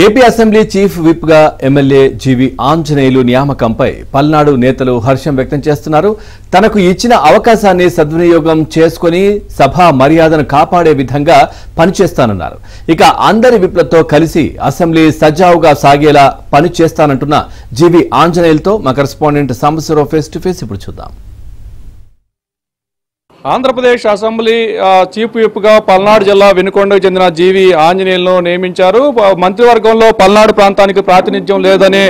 AP assembly chief whip గా MLA జీవి ఆంజనేయులు నియామకంపై పల్నాడు నేతలు హర్షం వ్యక్తం చేస్తున్నారు. తనకు ఇచ్చిన అవకాశాన్ని సద్వినియోగం చేసుకుని సభా మర్యాదను కాపాడే విధంగా పనిచేస్తానన్నారు. ఇక అందరి విప్లతో కలిసి అసెంబ్లీ సజావుగా సాగేలా పనిచేస్తానంటున్న జీవి ఆంజనేయులతో మా correspondent Sambasivarao face to face ఇప్పుడు చూద్దాం. ఆంధ్రప్రదేశ్ అసెంబ్లీ చీఫ్ విప్గా పల్నాడు జిల్లా వినుకొండకు చెందిన జీవి ఆంజనేయులను నియమించారు. మంత్రివర్గంలో పల్నాడు ప్రాంతానికి ప్రాతినిధ్యం లేదని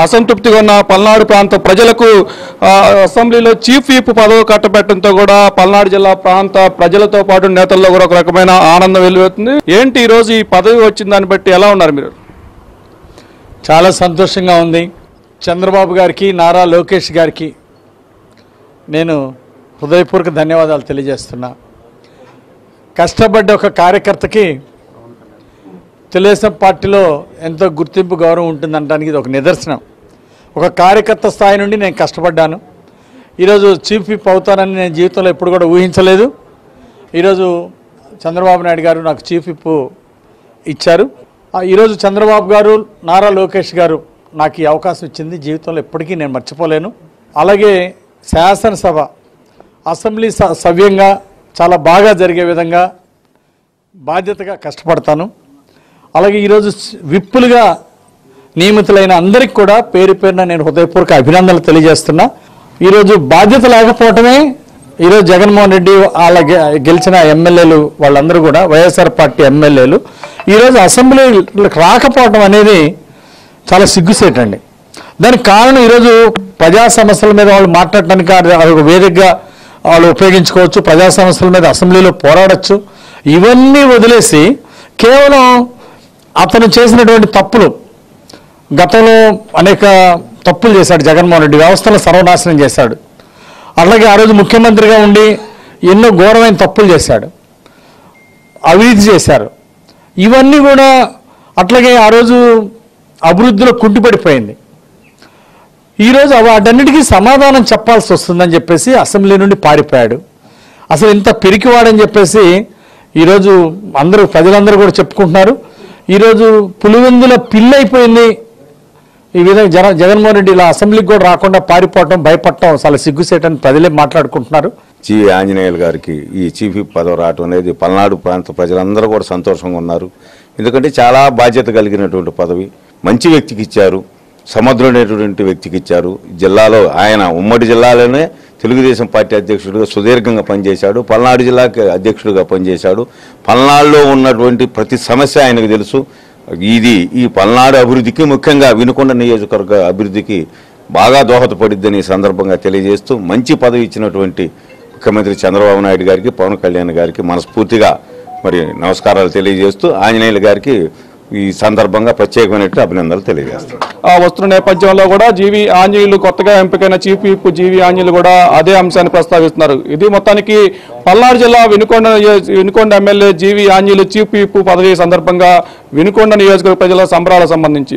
అసంతృప్తిగా ఉన్న పల్నాడు ప్రాంత ప్రజలకు అసెంబ్లీలో చీఫ్ విప్ పదవి కట్టబెట్టడంతో కూడా పల్నాడు జిల్లా ప్రాంత ప్రజలతో పాటు నేతల్లో కూడా ఒక రకమైన ఆనందం వెలువడుతుంది. ఏంటి ఈరోజు ఈ పదవి వచ్చిన దాన్ని బట్టి ఎలా ఉన్నారు మీరు? చాలా సంతోషంగా ఉంది. చంద్రబాబు గారికి, నారా లోకేష్ గారికి నేను హృదయపూర్వక ధన్యవాదాలు తెలియజేస్తున్నా. కష్టపడ్డ ఒక కార్యకర్తకి తెలుగుదేశం పార్టీలో ఎంతో గుర్తింపు, గౌరవం ఉంటుందనడానికి ఇది ఒక నిదర్శనం. ఒక కార్యకర్త స్థాయి నుండి నేను కష్టపడ్డాను. ఈరోజు చీఫ్ విప్ అవుతానని నేను జీవితంలో ఎప్పుడు కూడా ఊహించలేదు. ఈరోజు చంద్రబాబు నాయుడు గారు నాకు చీఫ్ విప్ ఇచ్చారు. ఈరోజు చంద్రబాబు గారు, నారా లోకేష్ గారు నాకు ఈ అవకాశం ఇచ్చింది జీవితంలో ఎప్పటికీ నేను మర్చిపోలేను. అలాగే శాసనసభ అసెంబ్లీ సవ్యంగా చాలా బాగా జరిగే విధంగా బాధ్యతగా కష్టపడతాను. అలాగే ఈరోజు విప్పులుగా నియమితులైన అందరికీ కూడా పేరు పేరున నేను హృదయపూర్వక అభినందనలు తెలియజేస్తున్నా. ఈరోజు బాధ్యత లేకపోవటమే ఈరోజు జగన్మోహన్ రెడ్డి వాళ్ళ గెలిచిన ఎమ్మెల్యేలు వాళ్ళందరూ కూడా వైఎస్ఆర్ పార్టీ ఎమ్మెల్యేలు ఈరోజు అసెంబ్లీకి రాకపోవటం అనేది చాలా సిగ్గుసేటండి. దానికి కారణం ఈరోజు ప్రజా సమస్యల మీద వాళ్ళు మాట్లాడటానికి ఒక వేదికగా వాళ్ళు ఉపయోగించుకోవచ్చు, ప్రజా సమస్యల మీద అసెంబ్లీలో పోరాడచ్చు. ఇవన్నీ వదిలేసి కేవలం అతను చేసినటువంటి తప్పులు, గతంలో అనేక తప్పులు చేశాడు జగన్మోహన్ రెడ్డి, వ్యవస్థను సర్వనాశనం చేశాడు. అలాగే ఆ రోజు ముఖ్యమంత్రిగా ఉండి ఎన్నో ఘోరమైన తప్పులు చేశాడు, అవినీతి చేశారు. ఇవన్నీ కూడా అట్లాగే ఆ రోజు అభివృద్ధిలో కుంటిపడిపోయింది. ఈరోజు వాటన్నిటికీ సమాధానం చెప్పాల్సి వస్తుందని చెప్పేసి అసెంబ్లీ నుండి పారిపోయాడు. అసలు ఇంత పిరికివాడని చెప్పేసి ఈరోజు అందరూ ప్రజలందరూ కూడా చెప్పుకుంటున్నారు. ఈరోజు పులివెందుల పిల్లైపోయింది. ఈ విధంగా జగన్మోహన్ రెడ్డి ఇలా అసెంబ్లీకి కూడా రాకుండా పారిపోవటం, భయపడటం చాలా సిగ్గుసేటని ప్రజలే మాట్లాడుకుంటున్నారు. జీవి ఆంజనేయులు గారికి ఈ చీఫ్ విప్ పదవి రావడం అనేది పల్నాడు ప్రాంత ప్రజలందరూ కూడా సంతోషంగా ఉన్నారు. ఎందుకంటే చాలా బాధ్యత కలిగినటువంటి పదవి, మంచి వ్యక్తికి ఇచ్చారు, సమర్థుడైనటువంటి వ్యక్తికి ఇచ్చారు. జిల్లాలో ఆయన ఉమ్మడి జిల్లాలోనే తెలుగుదేశం పార్టీ అధ్యక్షుడిగా సుదీర్ఘంగా పనిచేశాడు, పల్నాడు జిల్లాకి అధ్యక్షుడిగా పనిచేశాడు. పల్నాడులో ఉన్నటువంటి ప్రతి సమస్య ఆయనకు తెలుసు. ఈ పల్నాడు అభివృద్ధికి, ముఖ్యంగా వినుకొండ నియోజకవర్గ అభివృద్ధికి బాగా దోహదపడిద్దని సందర్భంగా తెలియజేస్తూ మంచి పదవి ఇచ్చినటువంటి ముఖ్యమంత్రి చంద్రబాబు నాయుడు గారికి, పవన్ కళ్యాణ్ గారికి మనస్ఫూర్తిగా నమస్కారాలు తెలియజేస్తూ ఆంజనేయులు గారికి ఈ సందర్భంగా ప్రత్యేకమైన అభినందనలు తెలియజేస్తారు. వస్తున్న నేపథ్యంలో కూడా జీవి ఆంజనేయులు కొత్తగా ఎంపికైన చీఫ్ విప్ జీవి ఆంజనేయులు కూడా అదే అంశాన్ని ప్రస్తావిస్తున్నారు. ఇది మొత్తానికి పల్నాడు జిల్లా వినుకొండ ఎమ్మెల్యే జీవి ఆంజనేయులు చీఫ్ విప్ పదవి సందర్భంగా వినుకొండ నియోజకవర్గ ప్రజల సంబరాలకు సంబంధించి